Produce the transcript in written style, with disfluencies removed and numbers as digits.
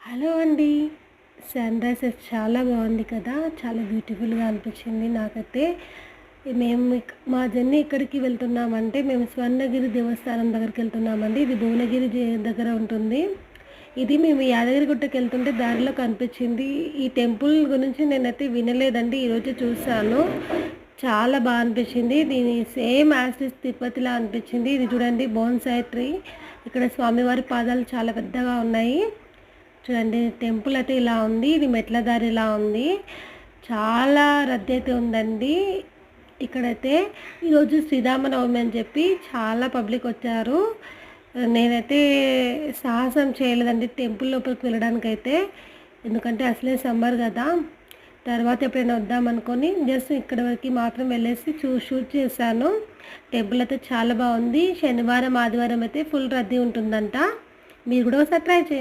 Hello అండి. Sunrises చాలా బాగుంది కదా! చాలా బ్యూటిఫుల్‌గా అనిపించింది నాకైతే. మా జర్నీ ఎక్కడికి వెళ్తున్నామంటే, మేము స్వర్ణగిరి దేవస్థానం దగ్గరికెళ్తున్నామండి. ఇది భువనగిరి దగ్గర ఉంటుంది. ఇది మేము యాదగిరిగుట్టకెళ్తుంటే దారిలో కనిపించింది. ఈ టెంపుల్ గురించి నేనైతే వినలేదండి. ఈరోజు చూసాను. చాలా అనిపించింది. దీని సేమ్ యాజ్ ఇట్ ఈజ్ తిరుపతిలా అనిపించింది. ఇది చూడండి బోన్సాయి ట్రీ. ఇక్కడ స్వామివారి పాదాలు చాలా పెద్దగా ఉన్నాయి. చూడండి టెంపుల్ అయితే ఇలా ఉంది. ఇది మెట్ల దారి ఇలా ఉంది. చాలా రద్దీ అయితే ఉందండి. ఇక్కడైతే ఈరోజు శ్రీరామనవమి అని చెప్పి చాలా పబ్లిక్ వచ్చారు. నేనైతే సాహసం చేయలేదండి టెంపుల్ లోపలికి వెళ్ళడానికైతే. ఎందుకంటే అసలే సమ్మర్ కదా! తర్వాత ఎప్పుడైనా వద్దామనుకొని జస్ట్ ఇక్కడ వరకు మాత్రం వెళ్ళేసి షూట్ చేశాను. టెంపుల్ అయితే చాలా బాగుంది. శనివారం, ఆదివారం అయితే ఫుల్ రద్దీ ఉంటుందంట. మీరు కూడా ఒకసారి ట్రై చేయండి.